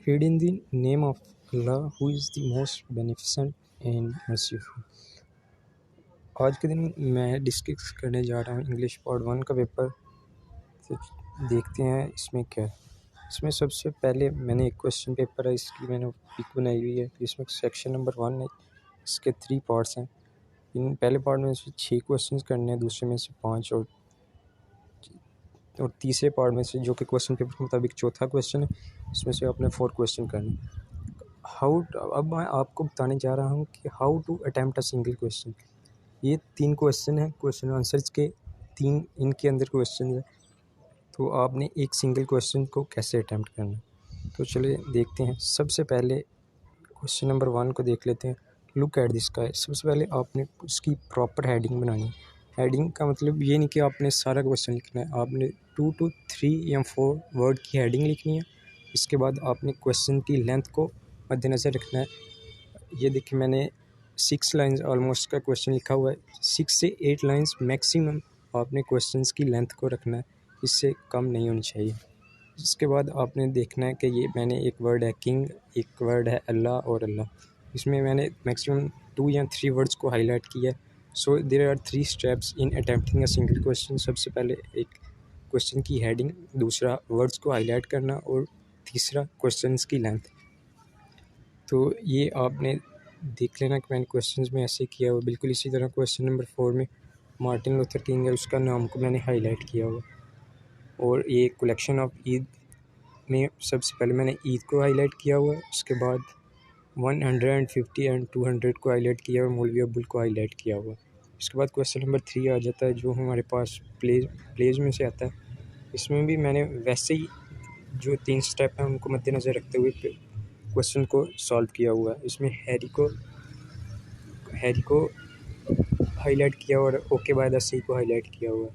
Read in the name of Allah who is the most beneficent and merciful. आज के दिन मैं डिस्कस करने जा रहा हूँ इंग्लिश पार्ट 1 का पेपर। तो देखते हैं इसमें क्या है। इसमें सबसे पहले मैंने एक क्वेश्चन पेपर है, इसकी मैंने पिक बनाई हुई है। इसमें सेक्शन नंबर 1 है, इसके 3 पार्ट्स हैं। इन पहले पार्ट में से 6 क्वेश्चन करने हैं, दूसरे में से 5 और तीसरे पार्ट में से जो कि क्वेश्चन पेपर के मुताबिक चौथा क्वेश्चन है, इसमें से आपने 4 क्वेश्चन करने। अब मैं आपको बताने जा रहा हूँ कि how to attempt a single question. ये 3 क्वेश्चन हैं, क्वेश्चन आंसर्स के 3 इनके अंदर क्वेश्चन है। तो आपने एक सिंगल क्वेश्चन को कैसे अटैम्प्ट करना है, तो चलिए देखते हैं। सबसे पहले क्वेश्चन नंबर 1 को देख लेते हैं। Look at this sky. सबसे पहले आपने उसकी प्रॉपर हेडिंग बनानी है। हेडिंग का मतलब ये नहीं कि आपने सारा क्वेश्चन लिखना है, आपने 2 to 3 या 4 वर्ड की हेडिंग लिखनी है। इसके बाद आपने क्वेश्चन की लेंथ को मद्देनज़र रखना है। ये देखिए मैंने 6 लाइन्स ऑलमोस्ट का क्वेश्चन लिखा हुआ है। 6 से 8 लाइन्स मैक्सिमम आपने क्वेश्चंस की लेंथ को रखना है, इससे कम नहीं होनी चाहिए। इसके बाद आपने देखना है कि ये मैंने एक वर्ड है किंग, एक वर्ड है अल्लाह और अल्लाह। इसमें मैंने मैक्सिमम 2 या 3 वर्ड्स को हाईलाइट किया है। So there are 3 steps in attempting a single question. सबसे पहले एक क्वेश्चन की हेडिंग, दूसरा वर्ड्स को हाईलाइट करना और तीसरा क्वेश्चंस की लेंथ। तो ये आपने देख लेना कि मैंने क्वेश्चंस में ऐसे किया हुआ। बिल्कुल इसी तरह क्वेश्चन नंबर 4 में मार्टिन लूथर किंग है, उसका नाम को मैंने हाईलाइट किया हुआ। और ये कलेक्शन ऑफ ईद में सबसे पहले मैंने ईद को हाईलाइट किया हुआ है, उसके बाद 150 एंड 200 को हाईलाइट किया और मौलवी अब्दुल को हाईलाइट किया हुआ। उसके बाद क्वेश्चन नंबर 3 आ जाता है, जो हमारे पास प्लेज में से आता है। इसमें भी मैंने वैसे ही जो 3 स्टेप हैं उनको मद्देनज़र रखते हुए क्वेश्चन को सॉल्व किया हुआ है। इसमें हैरी को हाईलाइट किया और ओके बाय द सी को हाईलाइट किया हुआ है,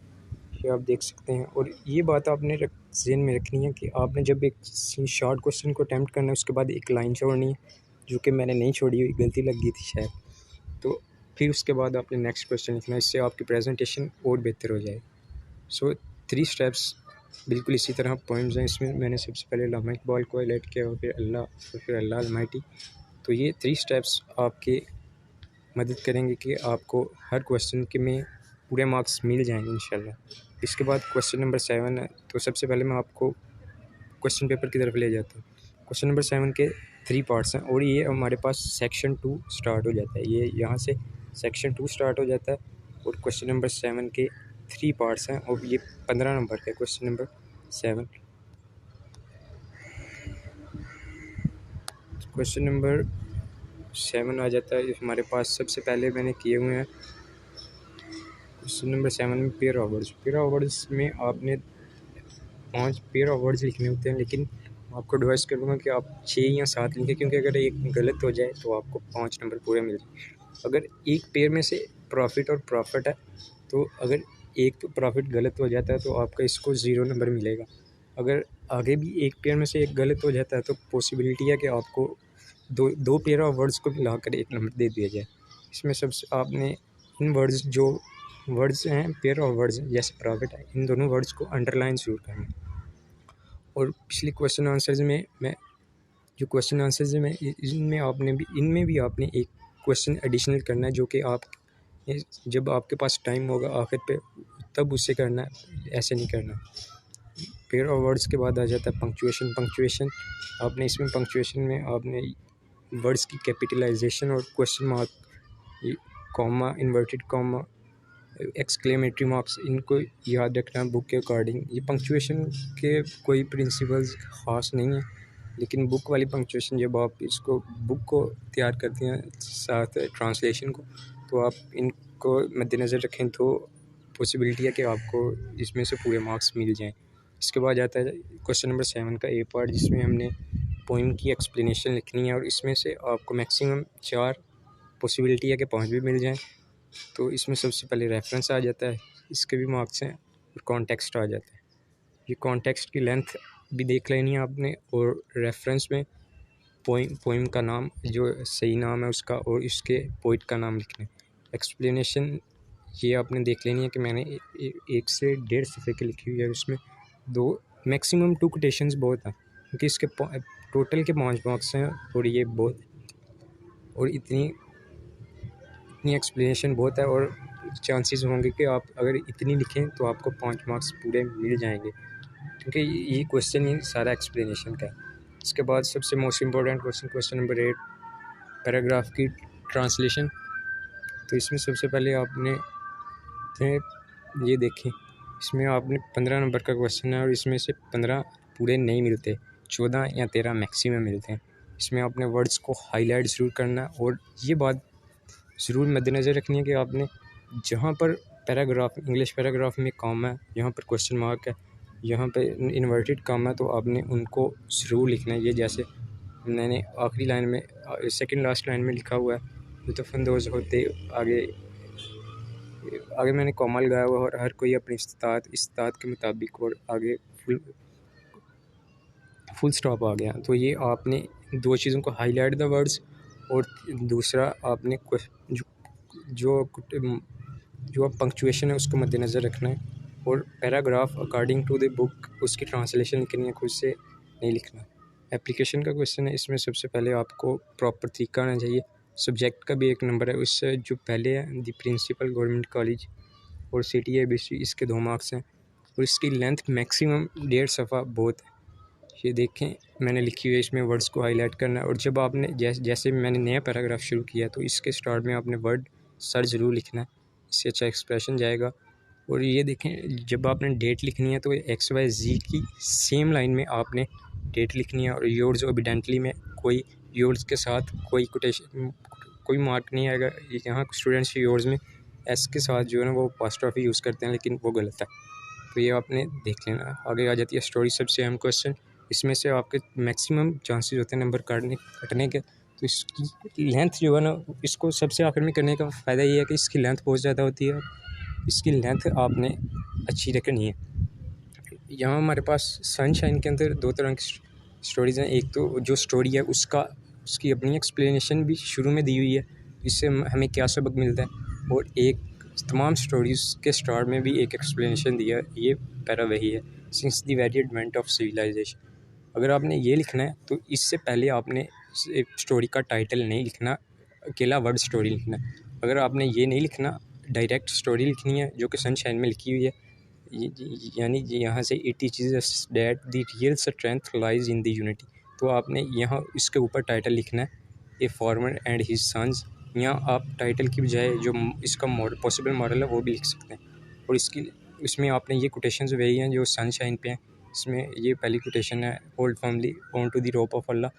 ये आप देख सकते हैं। और ये बात आपने ज़हन में रखनी है कि आपने जब एक शॉर्ट क्वेश्चन को अटैम्प्ट करना है, उसके बाद एक लाइन छोड़नी है, जो कि मैंने नहीं छोड़ी हुई, गलती लग गई थी शायद। तो फिर उसके बाद आपने नेक्स्ट क्वेश्चन लिखना है, इससे आपकी प्रेजेंटेशन और बेहतर हो जाए। सो 3 स्टेप्स बिल्कुल इसी तरह पॉइंट्स हैं। इसमें मैंने सबसे पहले अल्लाह इकबाल को हाईलाइट किया और फिर अल्लाह और फिर अल्लाह अलमाइटी। तो ये 3 स्टेप्स आपके मदद करेंगे कि आपको हर क्वेश्चन के में पूरे मार्क्स मिल जाएंगे इंशाल्लाह। इसके बाद क्वेश्चन नंबर 7 है। तो सबसे पहले मैं आपको क्वेश्चन पेपर की तरफ ले जाता हूँ। क्वेश्चन नंबर 7 के 3 पार्ट्स हैं और ये हमारे पास सेक्शन 2 स्टार्ट हो जाता है। ये यहाँ से सेक्शन 2 स्टार्ट हो जाता है और क्वेश्चन नंबर 7 के 3 पार्ट्स हैं और ये 15 नंबर का क्वेश्चन नंबर 7। क्वेश्चन नंबर 7 आ जाता है हमारे पास। सबसे पहले मैंने किए हुए हैं क्वेश्चन नंबर 7 में पेयर ऑफ वर्ड्स में आपने 5 पेयर ऑफ वर्ड्स लिखने होते हैं, लेकिन आपको एडवाइस करूँगा कि आप 6 या 7 लिखें, क्योंकि अगर एक गलत हो जाए तो आपको 5 नंबर पूरे मिल जाए। अगर एक पेयर में से प्रॉफिट और प्रॉफिट है, तो अगर एक तो प्रॉफिट गलत हो जाता है तो आपका इसको 0 नंबर मिलेगा। अगर आगे भी एक पेयर में से एक गलत हो जाता है तो पॉसिबिलिटी है कि आपको दो पेयर ऑफ वर्ड्स को मिलाकर 1 नंबर दे दिया जाए। इसमें सबसे आपने इन जो वर्ड्स हैं पेयर ऑफ वर्ड्स जैसे प्रॉफिट है, इन दोनों वर्ड्स को अंडरलाइन ज़रूर करना। और पिछले क्वेश्चन आंसर्स में इनमें भी आपने एक क्वेश्चन एडिशनल करना है, जो कि आप जब आपके पास टाइम होगा आखिर पे तब उससे करना है, ऐसे नहीं करना। पेयर ऑफ वर्ड्स के बाद आ जाता है पंक्चुएशन। आपने इसमें पंक्चुएशन में आपने वर्ड्स की कैपिटलाइजेशन और question mark, comma, inverted comma, exclamatory marks, इनको याद रखना बुक के अकॉर्डिंग। ये पंक्चुएशन के कोई प्रिंसिपल्स ख़ास नहीं है, लेकिन बुक वाली पंक्चुएशन जब आप इसको बुक को तैयार करते हैं साथ ट्रांसलेशन को, तो आप इनको मद्देनज़र रखें तो पॉसिबिलिटी है कि आपको इसमें से पूरे मार्क्स मिल जाएं। इसके बाद आता है क्वेश्चन नंबर 7 का ए पार्ट, जिसमें हमने पोइम की एक्सप्लेनेशन लिखनी है और इसमें से आपको मैक्सिमम 4 पॉसिबिलिटी है कि 5 भी मिल जाएँ। तो इसमें सबसे पहले रेफरेंस आ जाता है, इसके भी मार्क्स हैं, और कॉन्टेक्स्ट आ जाता है। ये कॉन्टेक्स्ट की लेंथ भी देख लेनी है आपने, और रेफरेंस में पोइम का नाम, जो सही नाम है उसका, और इसके पोइट का नाम लिखना है। एक्सप्लेनेशन ये आपने देख लेनी है कि मैंने 1 से 1.5 सफ़े की लिखी हुई है, उसमें 2 मैक्सिमम 2 कोटेशंस बहुत हैं, क्योंकि इसके टोटल के 5 मार्क्स हैं और ये बहुत और इतनी एक्सप्लेनेशन बहुत है और चांसेस होंगे कि आप अगर इतनी लिखें तो आपको 5 मार्क्स पूरे मिल जाएंगे, क्योंकि ये क्वेश्चन ही सारा एक्सप्लेनेशन का है। इसके बाद सबसे most important question number 8, paragraph की ट्रांसलेशन। तो इसमें सबसे पहले आपने ये देखें, इसमें आपने 15 नंबर का क्वेश्चन है और इसमें से 15 पूरे नहीं मिलते, 14 या 13 मैक्सिमम मिलते हैं। इसमें आपने वर्ड्स को हाईलाइट ज़रूर करना है और ये बात ज़रूर मद्देनज़र रखनी है कि आपने जहाँ पर पैराग्राफ इंग्लिश पैराग्राफ में कॉमा है, यहाँ पर क्वेश्चन मार्क है, यहाँ पे इन्वर्टेड कॉमा है, तो आपने उनको ज़रूर लिखना है। ये जैसे मैंने आखिरी लाइन में सेकंड लास्ट लाइन में लिखा हुआ है, लुत्फ़अंदोज़ होते आगे मैंने कॉमा लगाया हुआ है और हर कोई अपनी इस्तात के मुताबिक और आगे फुल स्टॉप आ गया। तो ये आपने 2 चीज़ों को हाईलाइट द वर्ड्स और दूसरा आपने जो आप पंक्चुएशन है उसको मद्देनज़र रखना है और paragraph according to the book उसकी ट्रांसलेशन लिखनी है, खुद से नहीं लिखना। एप्लीकेशन का क्वेश्चन है, इसमें सबसे पहले आपको प्रॉपर तरीका आना चाहिए। सब्जेक्ट का भी एक नंबर है, उससे जो पहले है द प्रिंसिपल गवर्नमेंट कॉलेज और CTA इसके 2 मार्क्स हैं और इसकी लेंथ मैक्सिमम 1.5 सफ़ा बहुत है। ये देखें मैंने लिखी हुई है, इसमें वर्ड्स को हाईलाइट करना है और जब आपने जैसे मैंने नया पैराग्राफ शुरू किया तो इसके स्टार्ट में आपने वर्ड सर ज़रूर लिखना है, इससे अच्छा एक्सप्रेशन जाएगा। और ये देखें जब आपने डेट लिखनी है तो XYZ की सेम लाइन में आपने डेट लिखनी है और योर्स ओबिडेंटली में कोई योर्स के साथ कोई मार्क नहीं आएगा। यहाँ स्टूडेंट्स योर्स में S के साथ जो है ना वो अपॉस्ट्रोफी यूज़ करते हैं, लेकिन वो गलत है, तो ये आपने देख लेना। आगे आ जाती है स्टोरी, सबसे अहम क्वेश्चन। इसमें से आपके मैक्सिमम चांसेस होते हैं नंबर कटने के, तो इसकी लेंथ जो है ना इसको सबसे आखिर में करने का फ़ायदा ये है कि इसकी लेंथ बहुत ज़्यादा होती है, इसकी लेंथ आपने अच्छी रखनी है। यहाँ हमारे पास सनशाइन के अंदर 2 तरह की स्टोरीज़ हैं। एक तो जो स्टोरी है उसकी अपनी एक्सप्लेनेशन भी शुरू में दी हुई है, इससे हमें क्या सबक मिलता है, और एक तमाम स्टोरीज़ के स्टार्ट में भी एक एक्सप्लेनेशन दिया है। ये पैरा वही है, since the very advent of civilisation. अगर आपने ये लिखना है तो इससे पहले आपने स्टोरी का टाइटल नहीं लिखना, अकेला वर्ड स्टोरी लिखना है। अगर आपने ये नहीं लिखना, डायरेक्ट स्टोरी लिखनी है जो कि सनशाइन में लिखी हुई है, यानी यहाँ से it teaches that the real strength lies in the unity. तो आपने यहाँ इसके ऊपर टाइटल लिखना है, a farmer and his sons. यहाँ आप टाइटल की बजाय जो इसका पॉसिबल मॉडल है वो भी लिख सकते हैं। और इसमें आपने ये कोटेशंस वही हैं जो सनशाइन पे हैं। इसमें ये पहली कोटेशन है, hold firmly on to the rope of Allah,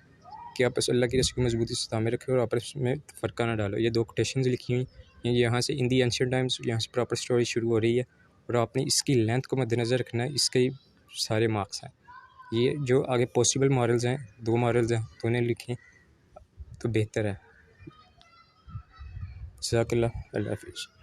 कि आप अल्लाह की रस्सी को मजबूती से थामे रखें और आपस में फ़र्का ना डालो। ये 2 कोटेशंस लिखी हुई, यहाँ से इन दी एंशिएंट टाइम्स, यहाँ से प्रॉपर स्टोरी शुरू हो रही है और आपने इसकी लेंथ को मद्देनज़र रखना है। इसके सारे मार्क्स हैं। ये जो आगे पॉसिबल मॉरल्स हैं, 2 मॉरल्स हैं, तो उन्हें लिखें तो बेहतर है। जज़ाकल्लाह, अल्लाह हाफ़िज़।